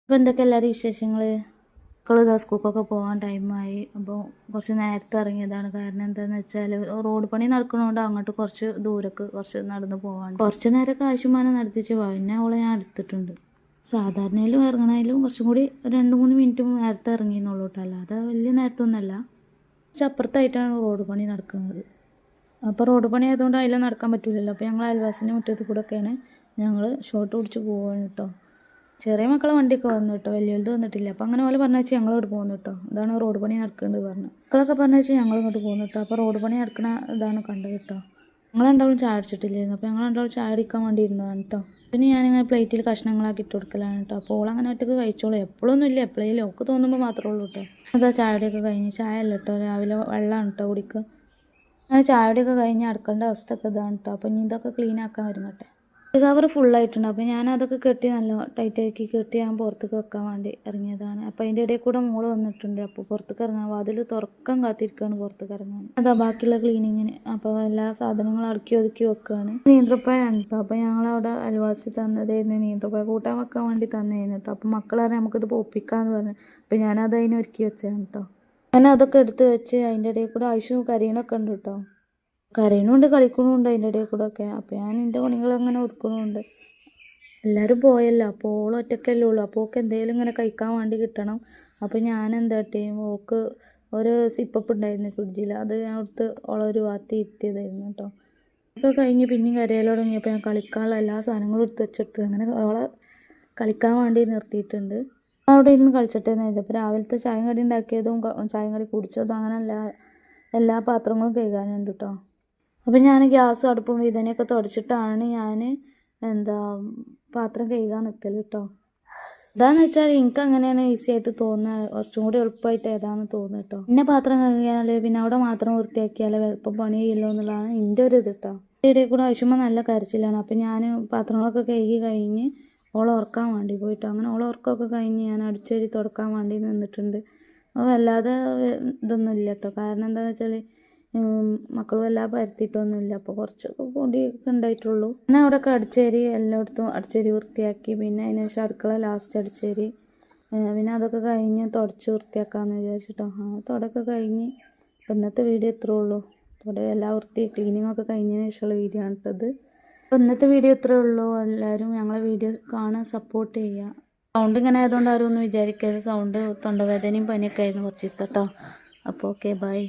അപ്പോൾ എന്തൊക്കെ എല്ലാവരും വിശേഷങ്ങൾ? മക്കൾ ഇതാ സ്കൂൾക്കൊക്കെ പോകാൻ ടൈമായി. അപ്പോൾ കുറച്ച് നേരത്തെ ഇറങ്ങിയതാണ്. കാരണം എന്താണെന്ന് വെച്ചാൽ റോഡ് പണി നടക്കുന്നതുകൊണ്ട് അങ്ങോട്ട് കുറച്ച് ദൂരക്ക് കുറച്ച് നടന്ന് പോകാൻ കുറച്ച് നേരമൊക്കെ ആവശ്യമാനം നടത്തിച്ച് പിന്നെ അവളെ ഞാൻ എടുത്തിട്ടുണ്ട്. സാധാരണയിലും ഇറങ്ങണതിലും കുറച്ചും കൂടി 2-3 മിനിറ്റ് നേരത്തെ ഇറങ്ങിയെന്നുള്ളൂ കേട്ടോ. അല്ലാതെ വലിയ നേരത്തൊന്നുമല്ല. കുറച്ച് അപ്പുറത്തായിട്ടാണ് റോഡ് പണി നടക്കുന്നത്. അപ്പോൾ റോഡ് പണി ആയതുകൊണ്ട് അതിൽ നടക്കാൻ പറ്റില്ലല്ലോ. അപ്പോൾ ഞങ്ങൾ അയൽവാസിൻ്റെ മുറ്റത്ത് കൂടെ ഒക്കെയാണ് ഞങ്ങൾ ഷോട്ട് പിടിച്ച് പോവാണ് കേട്ടോ. ചെറിയ മക്കളെ വണ്ടിയൊക്കെ വന്നു കേട്ടോ, വലിയത് വന്നിട്ടില്ല. അപ്പോൾ അങ്ങനെ പോലെ പറഞ്ഞു വെച്ചാൽ ഞങ്ങളോട് പോകുന്നു കേട്ടോ. ഇതാണ് റോഡ് പണി നടക്കുന്നുണ്ട് പറഞ്ഞു. മക്കളൊക്കെ പറഞ്ഞു വെച്ചാൽ ഞങ്ങളിങ്ങോട്ട് പോകുന്നു കേട്ടോ. അപ്പോൾ റോഡ് പണി നടക്കുന്ന ഇതാണ് കണ്ടത് കേട്ടോ. ഞങ്ങൾ രണ്ടാളും ചായ അടിച്ചിട്ടില്ലായിരുന്നു. അപ്പോൾ ഞങ്ങൾ രണ്ടാളും ചായ അടിക്കാൻ വേണ്ടി ഇരുന്നതാണ് കേട്ടോ. പിന്നെ ഞാനിങ്ങനെ പ്ലേറ്റിൽ കഷ്ണങ്ങളാക്കി ഇട്ട് കൊടുക്കലാണ് കേട്ടോ. അപ്പോൾ ഓളങ്ങനെ ഒറ്റക്ക് കഴിച്ചോളൂ. എപ്പോഴൊന്നും ഇല്ല, എപ്പോഴേലും ഒക്കെ തോന്നുമ്പോൾ മാത്രമേ ഉള്ളൂ കേട്ടോ. അതാ ചായയുടെയൊക്കെ കഴിഞ്ഞ്, ചായ അല്ല കേട്ടോ, രാവിലെ വെള്ളമാണ് കേട്ടോ കുടിക്കുക. അങ്ങനെ ചായയുടെയൊക്കെ കഴിഞ്ഞ് അടുക്കേണ്ട അവസ്ഥ ഒക്കെ ഇതാണ് കേട്ടോ. അപ്പോൾ ഇനി ഇതൊക്കെ ക്ലീൻ ആക്കാൻ വരുന്നട്ടെ. കവർ ഫുള്ളായിട്ടുണ്ട്. അപ്പോൾ ഞാനതൊക്കെ കെട്ടി നല്ല ടൈറ്റാക്കി കെട്ടി ഞാൻ പുറത്തേക്ക് വെക്കാൻ വേണ്ടി ഇറങ്ങിയതാണ്. അപ്പോൾ അതിൻ്റെ ഇടയിൽ കൂടെ മോള് വന്നിട്ടുണ്ട്. അപ്പോൾ പുറത്തേക്ക് ഇറങ്ങാൻ വാതിൽ തുറക്കാൻ കാത്തിരിക്കുകയാണ് പുറത്തേക്ക് ഇറങ്ങാൻ. അതാ ബാക്കിയുള്ള ക്ലീനിങ്ങിന്. അപ്പോൾ എല്ലാ സാധനങ്ങളും അടുക്കി ഒതുക്കി വെക്കുകയാണ്. നീന്തപ്പഴമാണ് കേട്ടോ. അപ്പോൾ ഞങ്ങളവിടെ അയൽവാസി തന്നതായിരുന്നു നീന്തപ്പഴം കൂട്ടാൻ വെക്കാൻ വേണ്ടി തന്നതായിരുന്നു കേട്ടോ. അപ്പോൾ മക്കൾ പറഞ്ഞാൽ നമുക്കിത് പൊപ്പിക്കാമെന്ന് പറഞ്ഞു. അപ്പോൾ ഞാനത് അതിന് ഒരുക്കി വെച്ചതാണ് കേട്ടോ. ഞാൻ അതൊക്കെ എടുത്ത് വെച്ച് അതിൻ്റെ ഇടയിൽ കൂടെ ആവശ്യവും കരീനൊക്കെ ഉണ്ട് കേട്ടോ. കരയണുണ്ട് കളിക്കണമുണ്ട് അതിൻ്റെ ഇടയിൽ കൂടെ ഒക്കെ. അപ്പോൾ ഞാൻ എൻ്റെ പണികളങ്ങനെ ഒതുക്കണമുണ്ട്. എല്ലാവരും പോയല്ലോ, അപ്പോൾ ഓൾ ഒറ്റയ്ക്കല്ലേ ഉള്ളൂ. അപ്പോൾ ഓൾക്ക് എന്തെങ്കിലും ഇങ്ങനെ കഴിക്കാൻ വേണ്ടി കിട്ടണം. അപ്പോൾ ഞാൻ എന്താട്ടി, ഓൾക്ക് ഒരു സിപ്പപ്പ് ഉണ്ടായിരുന്നു ഫ്രിഡ്ജിൽ, അത് ഞാൻ എടുത്ത് ഓളൊരു ഭാഗത്ത് ഇരുത്തിയതായിരുന്നു കേട്ടോ. ഒക്കെ കഴിഞ്ഞ് പിന്നെയും കരയിൽ തുടങ്ങിയപ്പോൾ ഞാൻ കളിക്കാനുള്ള എല്ലാ സാധനങ്ങളും എടുത്ത് വെച്ചെടുത്ത് അങ്ങനെ ഓളെ കളിക്കാൻ വേണ്ടി നിർത്തിയിട്ടുണ്ട്. അവിടെ ഇരുന്ന് കളിച്ചിട്ടേ നേരത്തെ. അപ്പോൾ രാവിലത്തെ ചായം കടി ഉണ്ടാക്കിയതും ചായം കടി കുടിച്ചതും അങ്ങനെ എല്ലാ പാത്രങ്ങളും കഴുകാനുണ്ട് കേട്ടോ. അപ്പം ഞാൻ ഗ്യാസും അടുപ്പും വിതനയൊക്കെ തുടച്ചിട്ടാണ് ഞാൻ പാത്രം കഴുകാൻ നിൽക്കൽ കേട്ടോ. എന്താണെന്ന് വെച്ചാൽ എനിക്ക് അങ്ങനെയാണ് ഈസി ആയിട്ട് തോന്നുക, കുറച്ചും കൂടി എളുപ്പമായിട്ട് ഏതാണെന്ന് തോന്നുന്നു കേട്ടോ. പിന്നെ പാത്രം കഴുകിയാൽ പിന്നെ അവിടെ മാത്രം വൃത്തിയാക്കിയാൽ എളുപ്പം പണി ചെയ്യല്ലോ എന്നുള്ളതാണ് എൻ്റെ ഒരു ഇത് കേട്ടോ. ഇടയിൽ കൂടെ ആവശ്യമ്പോൾ നല്ല കരച്ചിലാണ്. അപ്പം ഞാൻ പാത്രങ്ങളൊക്കെ കഴുകി കഴിഞ്ഞ് ഓളെ ഉറക്കാൻ വേണ്ടി പോയിട്ടോ. അങ്ങനെ ഓളെ ഉറക്കമൊക്കെ കഴിഞ്ഞ് ഞാൻ അടിച്ചേരി തുടക്കാൻ വേണ്ടി നിന്നിട്ടുണ്ട്. അപ്പോൾ വല്ലാതെ ഇതൊന്നും ഇല്ല കേട്ടോ. കാരണം എന്താണെന്ന് വെച്ചാൽ മക്കളും എല്ലാം പരത്തിയിട്ടൊന്നുമില്ല. അപ്പോൾ കുറച്ചൊക്കെ പൊടിയൊക്കെ ഉണ്ടായിട്ടുള്ളൂ. പിന്നെ അവിടെയൊക്കെ അടിച്ചേരി എല്ലായിടത്തും അടിച്ചേരി വൃത്തിയാക്കി. പിന്നെ അതിന് ശേഷം അടുക്കള ലാസ്റ്റ് അടിച്ചേരി. പിന്നെ അതൊക്കെ കഴിഞ്ഞ് തുടച്ച് വൃത്തിയാക്കാമെന്ന് വിചാരിച്ചിട്ടോ. തുടയൊക്കെ കഴിഞ്ഞ്. അപ്പോൾ ഇന്നത്തെ വീഡിയോ ഇത്രേ ഉള്ളൂ. എല്ലാ ക്ലീനിങ്ങൊക്കെ കഴിഞ്ഞതിന് ശേഷമുള്ള വീഡിയോ ആണ് കേട്ടത്. അപ്പോൾ ഇന്നത്തെ വീഡിയോ ഇത്രേ ഉള്ളൂ. എല്ലാവരും ഞങ്ങളെ വീഡിയോ കാണാൻ സപ്പോർട്ട് ചെയ്യുക. സൗണ്ട് ഇങ്ങനെ ആയതുകൊണ്ട് ആരും ഒന്നും വിചാരിക്കരുത്. സൗണ്ട് തൊണ്ടവേദനയും പനിയൊക്കെ ആയിരുന്നു കുറച്ച് ദിവസം കേട്ടോ. അപ്പോൾ ഓക്കെ, ബൈ.